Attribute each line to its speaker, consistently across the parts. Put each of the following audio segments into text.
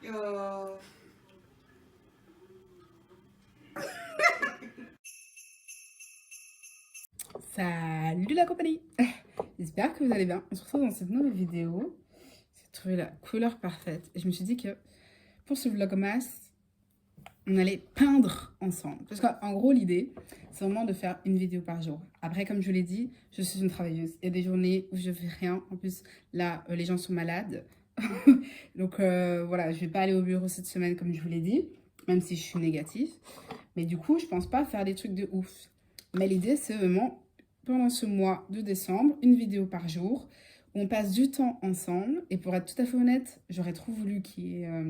Speaker 1: Oh.
Speaker 2: Salut la compagnie. J'espère que vous allez bien. On se retrouve dans cette nouvelle vidéo. J'ai trouvé la couleur parfaite. Et je me suis dit que pour ce vlogmas, on allait peindre ensemble. Parce qu'en gros, l'idée, c'est vraiment de faire une vidéo par jour. Après, comme je vous l'ai dit, je suis une travailleuse. Il y a des journées où je fais rien. En plus, là, les gens sont malades. Donc voilà, je vais pas aller au bureau cette semaine comme je vous l'ai dit, même si je suis négative. Mais du coup, je pense pas faire des trucs de ouf. Mais l'idée, c'est vraiment, pendant ce mois de décembre, une vidéo par jour, où on passe du temps ensemble. Et pour être tout à fait honnête, j'aurais trop voulu qu'il y ait,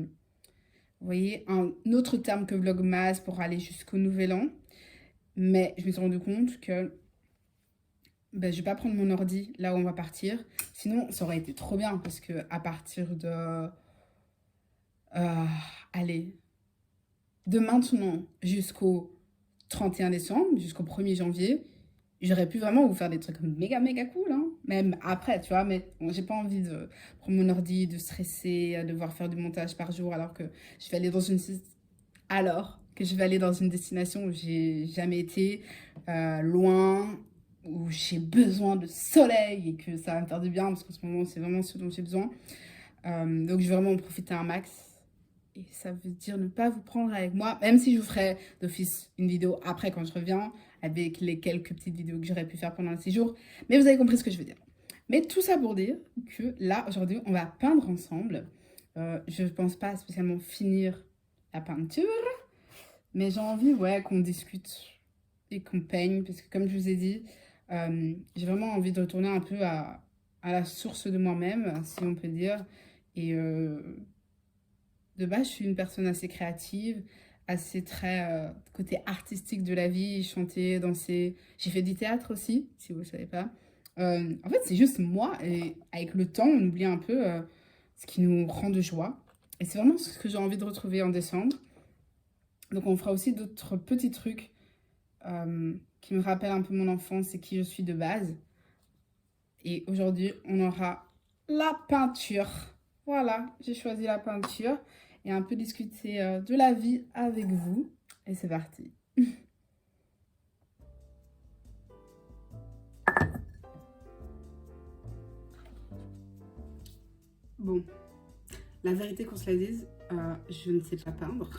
Speaker 2: vous voyez, un autre terme que vlogmas pour aller jusqu'au nouvel an. Mais je me suis rendu compte que ben, je vais pas prendre mon ordi là où on va partir. Sinon, ça aurait été trop bien parce que à partir de... allez, de maintenant jusqu'au 31 décembre, jusqu'au 1er janvier, j'aurais pu vraiment vous faire des trucs méga méga cool, hein. Même après, tu vois, mais bon, j'ai pas envie de prendre mon ordi, de stresser, de devoir faire du montage par jour alors que je vais aller dans une destination où j'ai jamais été, loin, où j'ai besoin de soleil et que ça va me faire du bien parce qu'en ce moment c'est vraiment ce dont j'ai besoin. Donc je vais vraiment en profiter un max. Et ça veut dire ne pas vous prendre avec moi, même si je vous ferai d'office une vidéo après quand je reviens, avec les quelques petites vidéos que j'aurais pu faire pendant le séjour. Mais vous avez compris ce que je veux dire. Mais tout ça pour dire que là, aujourd'hui, on va peindre ensemble. Je ne pense pas spécialement finir la peinture, mais j'ai envie, ouais, qu'on discute et qu'on peigne, parce que comme je vous ai dit, j'ai vraiment envie de retourner un peu à la source de moi-même, si on peut dire. Et de base, je suis une personne assez créative, assez très côté artistique de la vie, chanter, danser. J'ai fait du théâtre aussi, si vous ne le savez pas. En fait, c'est juste moi, et avec le temps, on oublie un peu ce qui nous rend de joie. Et c'est vraiment ce que j'ai envie de retrouver en décembre. Donc, on fera aussi d'autres petits trucs qui me rappellent un peu mon enfance et qui je suis de base. Et aujourd'hui, on aura la peinture. Voilà, j'ai choisi la peinture et un peu discuter de la vie avec vous. Et c'est parti. Bon, la vérité qu'on se la dise, je ne sais pas peindre.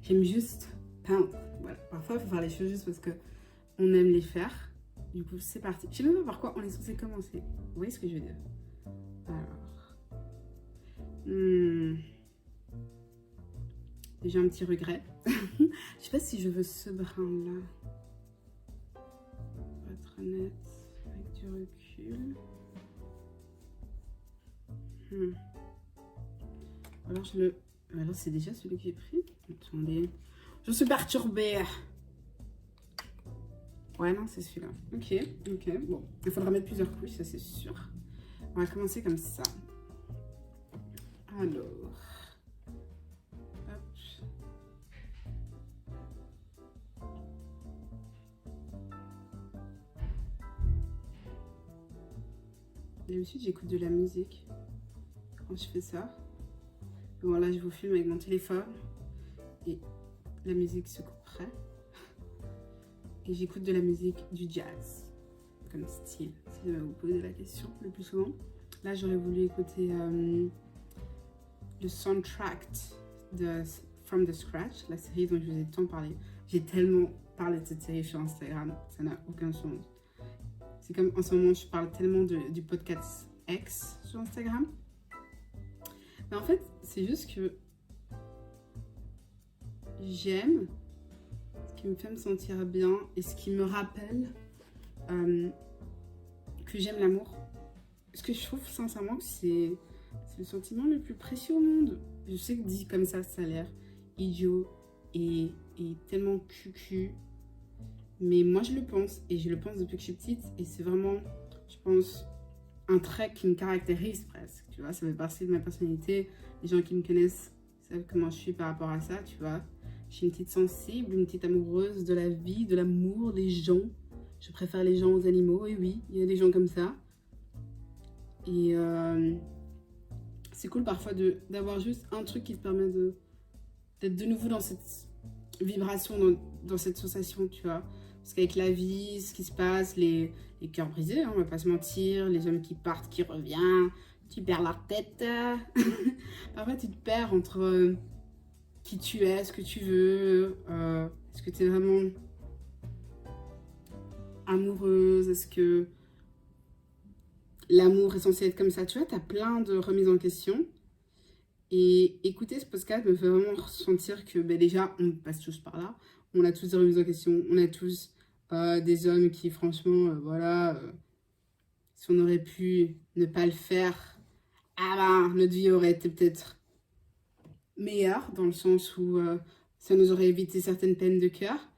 Speaker 2: J'aime juste peindre. Voilà. Parfois, il faut faire les choses juste parce qu'on aime les faire. Du coup, c'est parti. Je ne sais même pas par quoi on est censé commencer. Vous voyez ce que je veux dire? Alors... J'ai un petit regret. Je sais pas si je veux ce brin-là. Pour être honnête, avec du recul. Alors je le... Alors c'est déjà celui que j'ai pris. Attendez. Je suis perturbée. Ouais, non, c'est celui-là. Ok, ok. Bon, il faudra mettre plusieurs couches, ça c'est sûr. On va commencer comme ça. Alors... D'habitude, j'écoute de la musique quand je fais ça. Bon, là, je vous filme avec mon téléphone et la musique se couperait. Et j'écoute de la musique du jazz, comme style, si vous posez la question le plus souvent. Là, j'aurais voulu écouter le soundtrack de From the Scratch, la série dont je vous ai tant parlé. J'ai tellement parlé de cette série sur Instagram, ça n'a aucun sens. C'est comme en ce moment, je parle tellement du podcast X sur Instagram. Mais en fait, c'est juste que j'aime ce qui me fait me sentir bien et ce qui me rappelle que j'aime l'amour. Parce que je trouve sincèrement que c'est le sentiment le plus précieux au monde. Je sais que dit comme ça a l'air idiot et tellement cucu. Mais moi, je le pense. Et je le pense depuis que je suis petite. Et c'est vraiment, je pense, un trait qui me caractérise presque. Tu vois, ça fait partie de ma personnalité. Les gens qui me connaissent savent comment je suis par rapport à ça, tu vois. Je suis une petite sensible, une petite amoureuse de la vie, de l'amour, des gens. Je préfère les gens aux animaux. Et oui, il y a des gens comme ça. Et c'est cool parfois d'avoir juste un truc qui te permet d'être de nouveau dans cette vibration, dans cette sensation, tu vois. Parce qu'avec la vie, ce qui se passe, les cœurs brisés, hein, on va pas se mentir, les hommes qui partent, qui reviennent, tu perds la tête. Parfois, tu te perds entre qui tu es, ce que tu veux, est-ce que tu es vraiment amoureuse, est-ce que l'amour est censé être comme ça, tu vois, tu as plein de remises en question. Et écouter ce podcast me fait vraiment ressentir que déjà, on passe tous par là. On a tous des remises en question. On a tous des hommes qui, franchement, voilà, si on aurait pu ne pas le faire, ah ben, notre vie aurait été peut-être meilleure, dans le sens où ça nous aurait évité certaines peines de cœur.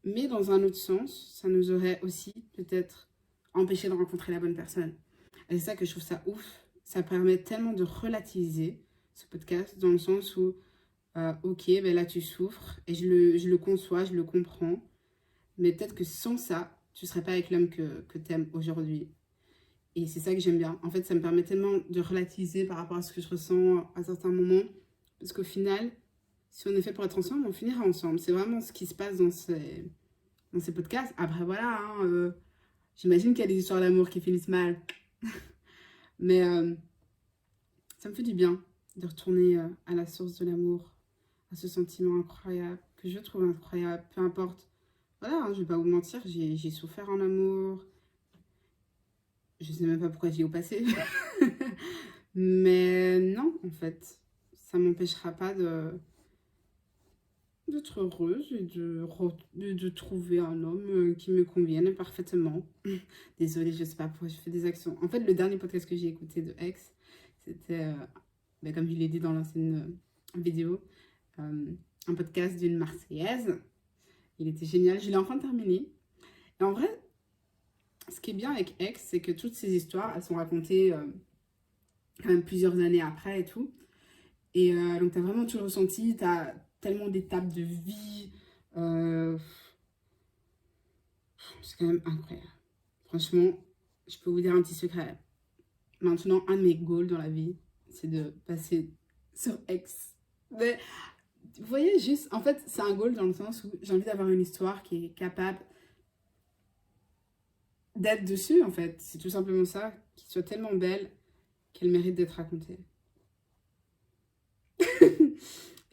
Speaker 2: Mais dans un autre sens, ça nous aurait aussi peut-être empêché de rencontrer la bonne personne. Et c'est ça que je trouve ça ouf. Ça permet tellement de relativiser ce podcast, dans le sens où, ok, ben là tu souffres, et je le conçois, je le comprends, mais peut-être que sans ça, tu ne serais pas avec l'homme que tu aimes aujourd'hui. Et c'est ça que j'aime bien. En fait, ça me permet tellement de relativiser par rapport à ce que je ressens à certains moments, parce qu'au final, si on est fait pour être ensemble, on finira ensemble. C'est vraiment ce qui se passe dans ces podcasts. Après, voilà, hein, j'imagine qu'il y a des histoires d'amour qui finissent mal, mais ça me fait du bien de retourner à la source de l'amour, à ce sentiment incroyable, que je trouve incroyable, peu importe. Voilà, hein, je vais pas vous mentir, j'ai souffert en amour. Je sais même pas pourquoi j'y ai au passé. Mais non, en fait, ça m'empêchera pas d'être heureuse et de trouver un homme qui me convienne parfaitement. Désolée, je sais pas pourquoi je fais des actions. En fait, le dernier podcast que j'ai écouté de Ex, c'était, comme je l'ai dit dans l'ancienne vidéo, un podcast d'une Marseillaise. Il était génial, je l'ai enfin terminé. Et en vrai, ce qui est bien avec Ex, c'est que toutes ces histoires, elles sont racontées quand même plusieurs années après et tout. Et donc, tu as vraiment tout ressenti, tu as tellement d'étapes de vie. euh, c'est quand même incroyable. Franchement, je peux vous dire un petit secret. Maintenant, un de mes goals dans la vie, c'est de passer sur X. Mais vous voyez, juste, en fait, c'est un goal dans le sens où j'ai envie d'avoir une histoire qui est capable d'être dessus, en fait. C'est tout simplement ça, qui soit tellement belle qu'elle mérite d'être racontée.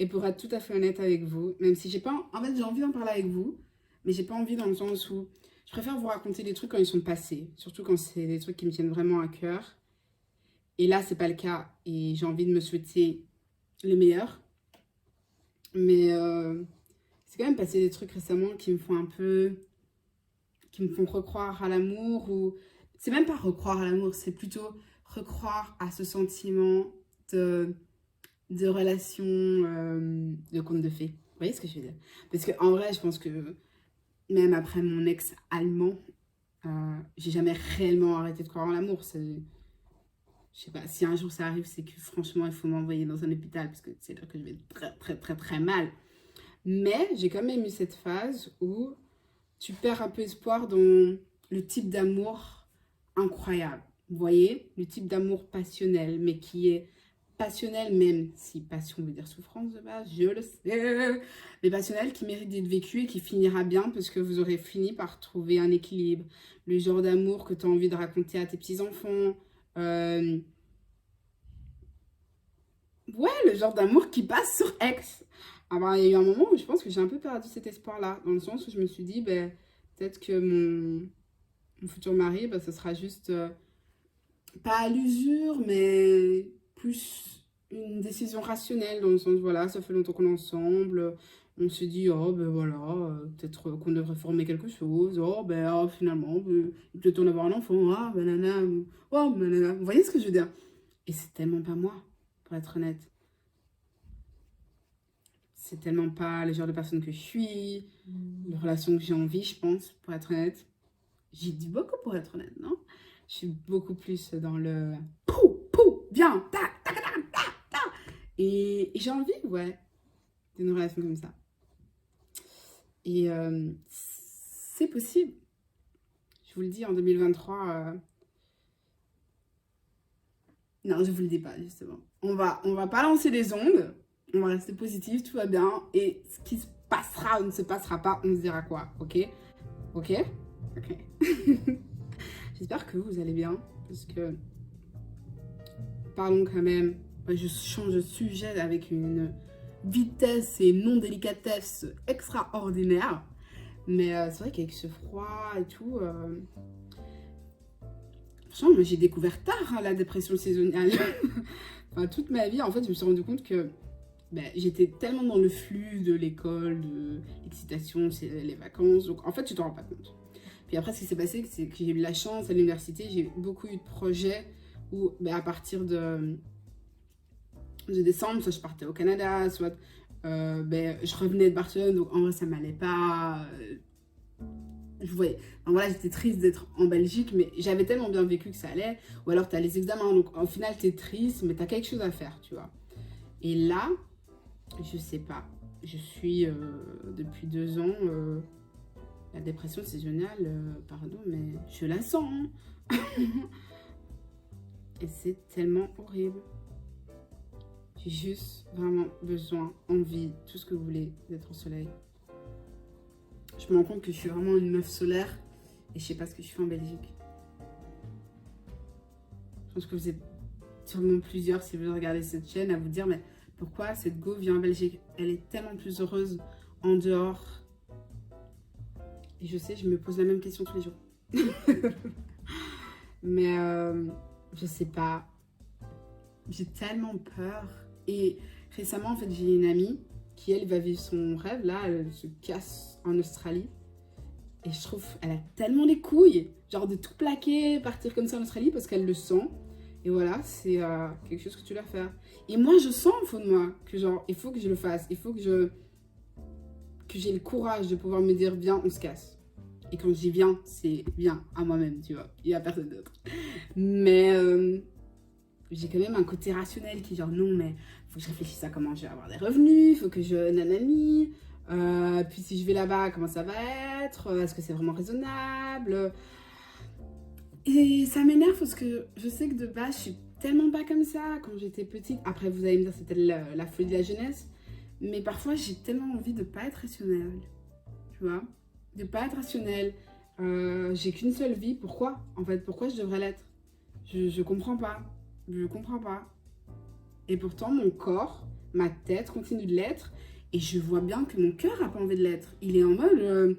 Speaker 2: Et pour être tout à fait honnête avec vous, même si j'ai pas... En fait, j'ai envie d'en parler avec vous, mais j'ai pas envie dans le sens où... Je préfère vous raconter des trucs quand ils sont passés, surtout quand c'est des trucs qui me tiennent vraiment à cœur. Et là, c'est pas le cas, et j'ai envie de me souhaiter le meilleur. Mais c'est quand même passé des trucs récemment qui me font un peu... qui me font recroire à l'amour, ou... C'est même pas recroire à l'amour, c'est plutôt recroire à ce sentiment de relation de conte de fées. Vous voyez ce que je veux dire? Parce qu'en vrai, je pense que même après mon ex allemand, j'ai jamais réellement arrêté de croire en l'amour. Je sais pas, si un jour ça arrive, c'est que franchement, il faut m'envoyer dans un hôpital parce que c'est là que je vais très, très, très, très mal. Mais j'ai quand même eu cette phase où tu perds un peu espoir dans le type d'amour incroyable. Vous voyez? Le type d'amour passionnel, mais qui est passionnel, même si passion veut dire souffrance de base, je le sais, mais passionnel qui mérite d'être vécu et qui finira bien parce que vous aurez fini par trouver un équilibre. Le genre d'amour que tu as envie de raconter à tes petits-enfants. Ouais, le genre d'amour qui passe sur X. Ah bah, il y a eu un moment où je pense que j'ai un peu perdu cet espoir-là, dans le sens où je me suis dit, ben, peut-être que mon futur mari, ben, ce sera juste, pas à l'usure, mais plus une décision rationnelle, dans le sens, voilà, ça fait longtemps qu'on est ensemble, on se dit, oh ben voilà, peut-être qu'on devrait former quelque chose, oh ben finalement, il peut en avoir un enfant, ah ben nana, oh ben nana, vous voyez ce que je veux dire? Et c'est tellement pas moi, pour être honnête. C'est tellement pas le genre de personne que je suis, les relations que j'ai envie, je pense, pour être honnête. J'ai dit beaucoup pour être honnête, non? Je suis beaucoup plus dans le pou, pou, viens, tac, tac, tac, tac, tac. Et j'ai envie, ouais, d'une relation comme ça. Et c'est possible. Je vous le dis, en 2023, Non, je vous le dis pas, justement. On va pas lancer les ondes. On va rester positif, tout va bien. Et ce qui se passera ou ne se passera pas, on se dira quoi, ok? Ok? Ok. J'espère que vous allez bien, parce que... Parlons quand même... Je change de sujet avec une vitesse et non-délicatesse extraordinaire. Mais c'est vrai qu'avec ce froid et tout... Franchement, moi j'ai découvert tard hein, la dépression saisonnière. Enfin, toute ma vie, en fait, je me suis rendu compte que j'étais tellement dans le flux de l'école, de l'excitation, c'est les vacances. Donc, en fait, tu t'en rends pas compte. Puis après, ce qui s'est passé, c'est que j'ai eu de la chance à l'université. J'ai beaucoup eu de projets où, à partir de décembre, soit je partais au Canada, soit je revenais de Barcelone. Donc, en vrai, ça m'allait pas. Voilà, j'étais triste d'être en Belgique, mais j'avais tellement bien vécu que ça allait. Ou alors, tu as les examens, donc au final, tu es triste, mais tu as quelque chose à faire, tu vois. Et là, je sais pas, je suis depuis 2 ans, la dépression saisonnière, pardon, mais je la sens. Hein. Et c'est tellement horrible. J'ai juste vraiment besoin, envie, tout ce que vous voulez, d'être au soleil. Je me rends compte que je suis vraiment une meuf solaire et je sais pas ce que je fais en Belgique. Je pense que vous êtes sûrement plusieurs, si vous regardez cette chaîne, à vous dire mais pourquoi cette go vient en Belgique? Elle est tellement plus heureuse en dehors. Et je sais, je me pose la même question tous les jours. Mais je sais pas. J'ai tellement peur. Et récemment, en fait, j'ai une amie qui, elle, va vivre son rêve. Là, elle se casse en Australie. Et je trouve, elle a tellement les couilles. Genre de tout plaquer, partir comme ça en Australie parce qu'elle le sent. Et voilà, c'est quelque chose que tu dois faire. Et moi, je sens au fond de moi que genre, il faut que je le fasse. Il faut que j'ai le courage de pouvoir me dire, viens, on se casse. Et quand je dis viens, c'est viens à moi-même, tu vois. Il n'y a personne d'autre. Mais j'ai quand même un côté rationnel qui genre, non, mais il faut que je réfléchisse à comment je vais avoir des revenus. Il faut que je nanani. Puis si je vais là-bas, comment ça va être? Est-ce que c'est vraiment raisonnable? Et ça m'énerve parce que je sais que de base, je suis tellement pas comme ça quand j'étais petite. Après, vous allez me dire, c'était la folie de la jeunesse. Mais parfois, j'ai tellement envie de pas être rationnelle. Tu vois? De pas être rationnelle. J'ai qu'une seule vie. Pourquoi? En fait, pourquoi je devrais l'être? Je comprends pas. Je comprends pas. Et pourtant, mon corps, ma tête continue de l'être. Et je vois bien que mon cœur a pas envie de l'être. Il est en mode,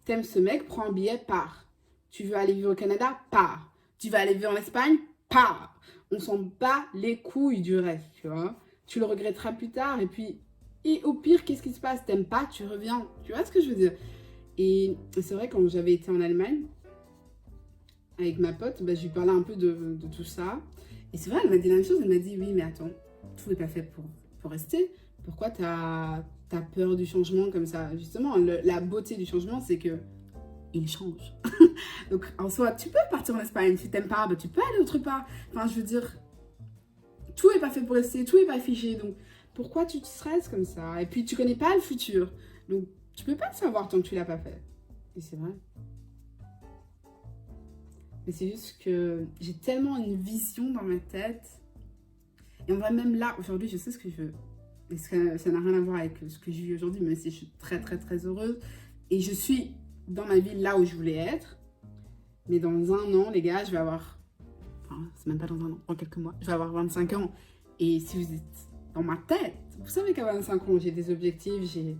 Speaker 2: t'aimes ce mec, prends un billet, pars. Tu veux aller vivre au Canada? Pars. Tu vas aller vivre en Espagne? Pars. On s'en bat les couilles du reste, tu vois. Tu le regretteras plus tard. Et au pire, qu'est-ce qui se passe? T'aimes pas, tu reviens. Tu vois ce que je veux dire? Et c'est vrai, quand j'avais été en Allemagne, avec ma pote, je lui parlais un peu de tout ça. Et c'est vrai, elle m'a dit la même chose. Elle m'a dit, oui, mais attends, tout n'est pas fait pour rester. Pourquoi t'as peur du changement comme ça? Justement, la beauté du changement, c'est que il change. Donc, en soi, tu peux partir en Espagne. Si t'aimes pas, tu peux aller autre part. Enfin, je veux dire, tout n'est pas fait pour rester, tout n'est pas figé. Donc, pourquoi tu te stresses comme ça? Et puis, tu connais pas le futur. Donc, tu peux pas le savoir tant que tu l'as pas fait. Et c'est vrai. Mais c'est juste que j'ai tellement une vision dans ma tête. Et on va même là, aujourd'hui, je sais ce que je veux. Et ça n'a rien à voir avec ce que je vis aujourd'hui, même si je suis très, très, très heureuse. Et je suis dans ma vie là où je voulais être. Mais dans 1 an, les gars, je vais avoir... Enfin, c'est même pas dans 1 an, dans quelques mois. Je vais avoir 25 ans. Et si vous êtes dans ma tête, vous savez qu'à 25 ans, j'ai des objectifs, il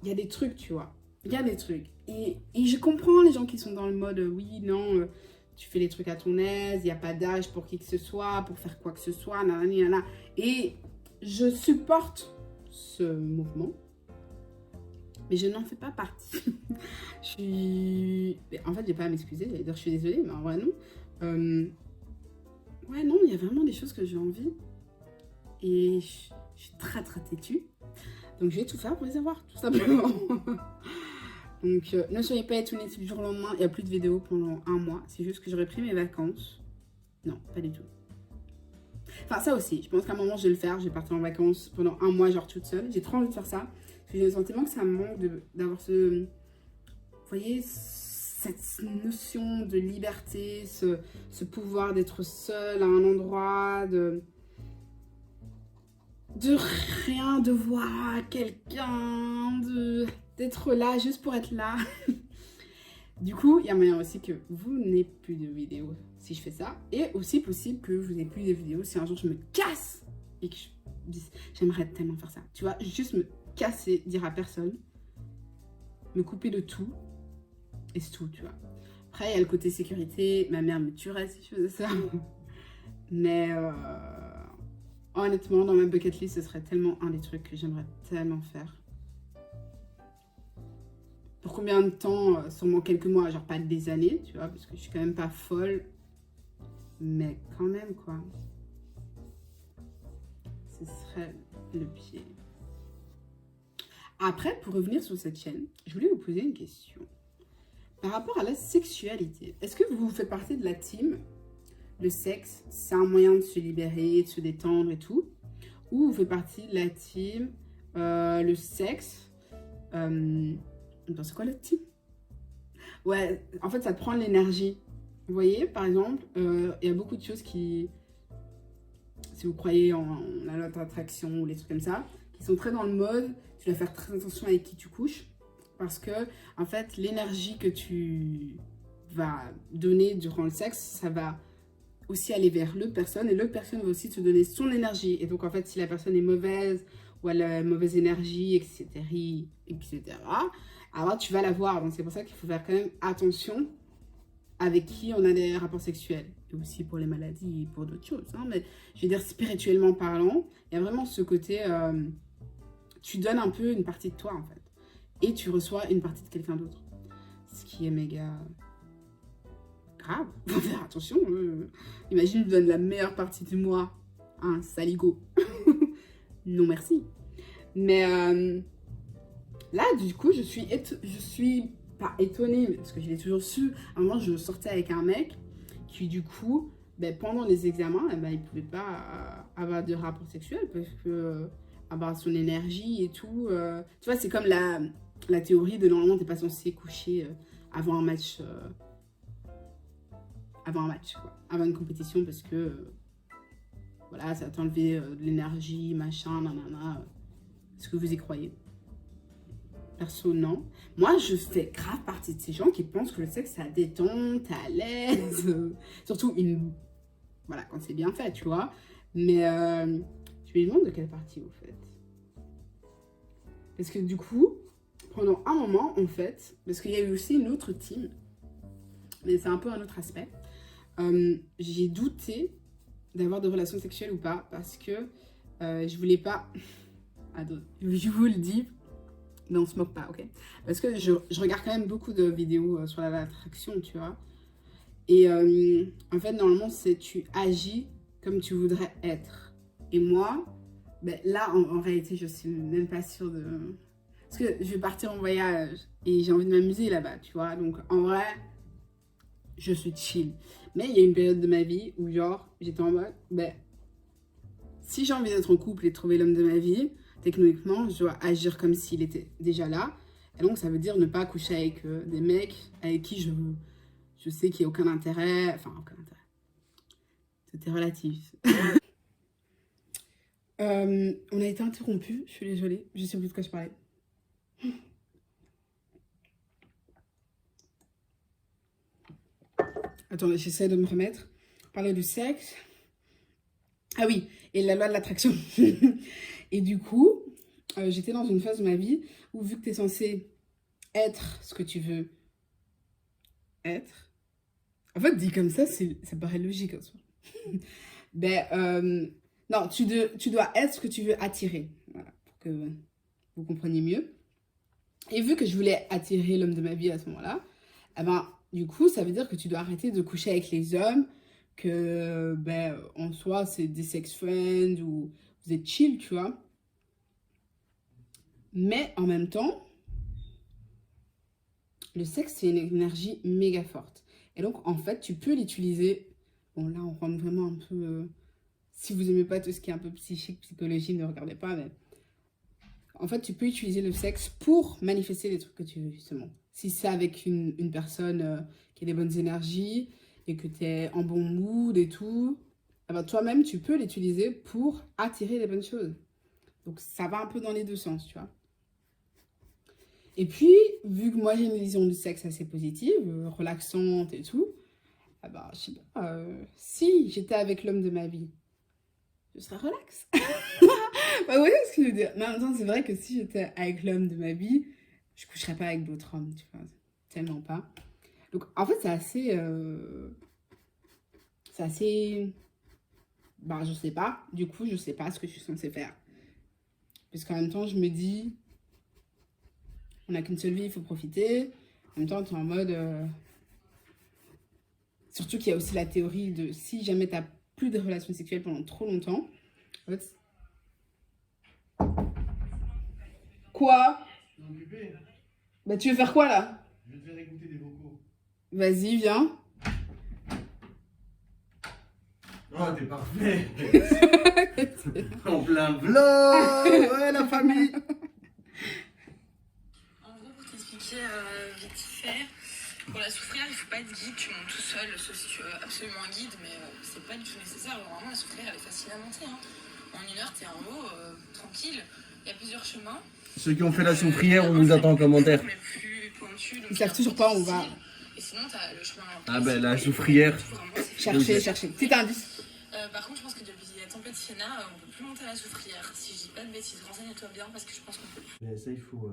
Speaker 2: y a des trucs, tu vois. Il y a des trucs. Et je comprends les gens qui sont dans le mode, oui, non, tu fais les trucs à ton aise, il n'y a pas d'âge pour qui que ce soit, pour faire quoi que ce soit, nanani, nanana. Et je supporte ce mouvement. Mais je n'en fais pas partie. En fait, j'ai pas à m'excuser, j'allais dire je suis désolée, mais en vrai, non. Ouais, non, il y a vraiment des choses que j'ai envie. Et je suis très, très têtue. Donc, je vais tout faire pour les avoir, tout simplement. Donc, ne soyez pas étonnés si du jour au lendemain, il n'y a plus de vidéos pendant 1 mois. C'est juste que j'aurais pris mes vacances. Non, pas du tout. Enfin, ça aussi, je pense qu'à un moment, je vais le faire. Je vais partir en vacances pendant 1 mois, genre toute seule. J'ai trop envie de faire ça. J'ai le sentiment que ça me manque d'avoir ce... Vous voyez, cette notion de liberté, ce pouvoir d'être seul à un endroit, de rien devoir, quelqu'un, d'être là juste pour être là. Du coup, il y a moyen aussi que vous n'ayez plus de vidéos si je fais ça. Et aussi possible que vous n'ayez plus de vidéos si un jour je me casse et que je dise j'aimerais tellement faire ça. Tu vois, juste me casser, dire à personne, me couper de tout et c'est tout, tu vois. Après, il y a le côté sécurité. Ma mère me tuerait si je faisais ça. Mais honnêtement, dans ma bucket list, ce serait tellement un des trucs que j'aimerais tellement faire. Pour combien de temps? Sûrement quelques mois, genre pas des années, tu vois, parce que je suis quand même pas folle. Mais quand même, quoi. Ce serait le pied. Après, pour revenir sur cette chaîne, je voulais vous poser une question. Par rapport à la sexualité, est-ce que vous faites partie de la team le sexe, c'est un moyen de se libérer, de se détendre et tout? Ou vous faites partie de la team le sexe... c'est quoi le team? Ouais, en fait, ça te prend de l'énergie. Vous voyez, par exemple, il y a beaucoup de choses qui, si vous croyez en la loi d'attraction ou les trucs comme ça, qui sont très dans le mode, tu dois faire très attention avec qui tu couches. Parce que, en fait, l'énergie que tu vas donner durant le sexe, ça va aussi aller vers l'autre personne. Et l'autre personne va aussi te donner son énergie. Et donc, en fait, si la personne est mauvaise ou elle a une mauvaise énergie, etc., alors tu vas la voir. Donc, c'est pour ça qu'il faut faire quand même attention avec qui on a des rapports sexuels. Et aussi pour les maladies et pour d'autres choses. Hein. Mais je veux dire, spirituellement parlant, il y a vraiment ce côté... tu donnes un peu une partie de toi, en fait. Et tu reçois une partie de quelqu'un d'autre. Ce qui est méga grave. Faut faire attention. Imagine, je donne la meilleure partie de moi à un saligo. Non, merci. Mais là, du coup, je suis pas étonnée, parce que je l'ai toujours su. À un moment, je sortais avec un mec qui, du coup, pendant les examens, il pouvait pas avoir de rapport sexuel parce que avoir son énergie et tout. Tu vois, c'est comme la théorie de normalement, t'es pas censé coucher avant un match. Avant un match, quoi. Avant une compétition, parce que voilà, ça va t'enlever de l'énergie, machin, nanana. Est-ce que vous y croyez? Perso, non. Moi, je fais grave partie de ces gens qui pensent que le sexe, ça détend, t'es à l'aise. Surtout, voilà, quand c'est bien fait, tu vois. Mais je me demande de quelle partie vous faites. Parce que du coup, pendant un moment, en fait, parce qu'il y a eu aussi une autre team, mais c'est un peu un autre aspect, j'ai douté d'avoir de relations sexuelles ou pas, parce que je voulais pas... Attends, je vous le dis, mais on se moque pas, ok? Parce que je regarde quand même beaucoup de vidéos sur l'attraction, tu vois. Et en fait, normalement, c'est tu agis comme tu voudrais être. Et moi, là, en réalité, je suis même pas sûre de... Parce que je vais partir en voyage et j'ai envie de m'amuser là-bas, tu vois. Donc, en vrai, je suis chill. Mais il y a une période de ma vie où, genre, j'étais en mode, si j'ai envie d'être en couple et de trouver l'homme de ma vie, techniquement, je dois agir comme s'il était déjà là. Et donc, ça veut dire ne pas coucher avec des mecs avec qui je sais qu'il n'y a aucun intérêt. Enfin, aucun intérêt. C'était relatif. On a été interrompu, je suis désolée. Je sais plus de quoi je parlais. Attendez, j'essaie de me remettre. Parler du sexe. Ah oui, et la loi de l'attraction. Et du coup, j'étais dans une phase de ma vie où, vu que tu es censé être ce que tu veux être, en fait, dit comme ça, ça paraît logique en soi. Non, tu dois être ce que tu veux attirer. Voilà, pour que vous compreniez mieux. Et vu que je voulais attirer l'homme de ma vie à ce moment-là, du coup, ça veut dire que tu dois arrêter de coucher avec les hommes, que, en soi, c'est des sex friends ou vous êtes chill, tu vois. Mais en même temps, le sexe, c'est une énergie méga forte. Et donc, en fait, tu peux l'utiliser. Bon, là, on rentre vraiment un peu... si vous n'aimez pas tout ce qui est un peu psychique, psychologie, ne regardez pas. Mais en fait, tu peux utiliser le sexe pour manifester les trucs que tu veux, justement. Si c'est avec une personne qui a des bonnes énergies et que tu es en bon mood et tout, eh ben, toi-même, tu peux l'utiliser pour attirer les bonnes choses. Donc, ça va un peu dans les deux sens, tu vois. Et puis, vu que moi, j'ai une vision du sexe assez positive, relaxante et tout, ah ben, je sais pas, si j'étais avec l'homme de ma vie, je serais relax. Bah, vous voyez ce que je veux dire? Mais en même temps, c'est vrai que si j'étais avec l'homme de ma vie, je coucherais pas avec d'autres hommes, tu vois. Tellement pas. Donc, en fait, c'est assez... c'est assez... Bah, je sais pas. Du coup, je sais pas ce que je suis censée faire. Parce qu'en même temps, je me dis, on n'a qu'une seule vie, il faut profiter. En même temps, tu es en mode... Surtout qu'il y a aussi la théorie de si jamais tu plus de relations sexuelles pendant trop longtemps. En fait... Quoi? Bah, tu veux faire quoi là?
Speaker 1: Je vais te faire écouter des vocaux.
Speaker 2: Vas-y, viens.
Speaker 1: Oh, t'es parfait. En plein vlog. Ouais, la famille.
Speaker 3: En gros, pour t'expliquer vite fait, pour la souffrir, il faut pas être guide, tu montes tout seul, sauf si tu veux absolument un guide, mais c'est pas du tout nécessaire. Vraiment, la souffrir, elle est facile à monter. Hein. En 1 heure, t'es en haut, tranquille. Il y a plusieurs chemins.
Speaker 1: Ceux qui ont fait la soufrière, on vous attend en commentaire.
Speaker 3: Mais plus pointu, donc
Speaker 2: Ils savent toujours pas où on va.
Speaker 3: Et sinon, t'as le chemin.
Speaker 1: Ah ben, la soufrière.
Speaker 2: Chercher, chercher. Petit indice.
Speaker 3: Par contre, je pense que depuis la tempête Sienna, on peut plus monter à la soufrière. Si je dis pas de bêtises, renseigne-toi bien parce que je pense qu'on peut plus.
Speaker 1: Mais ça, il faut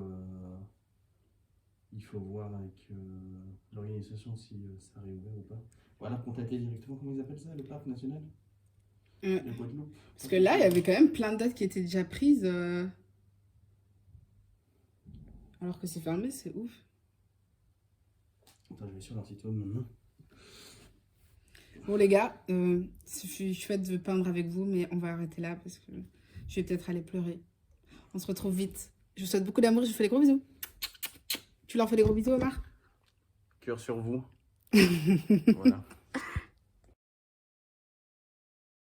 Speaker 1: voir avec l'organisation si ça réouvert ou pas. Voilà, contacter directement, comment ils appellent ça, le parc national
Speaker 2: Le
Speaker 1: Poitou.
Speaker 2: Parce que là, il y avait quand même plein de dates qui étaient déjà prises. Alors que c'est fermé, c'est ouf.
Speaker 1: Attends, je vais sur leur site web maintenant.
Speaker 2: Bon les gars, je suis chouette de peindre avec vous, mais on va arrêter là parce que je vais peut-être aller pleurer. On se retrouve vite. Je vous souhaite beaucoup d'amour, je vous fais des gros bisous. Tu leur fais des gros bisous, Omar?
Speaker 1: Cœur sur vous. Voilà.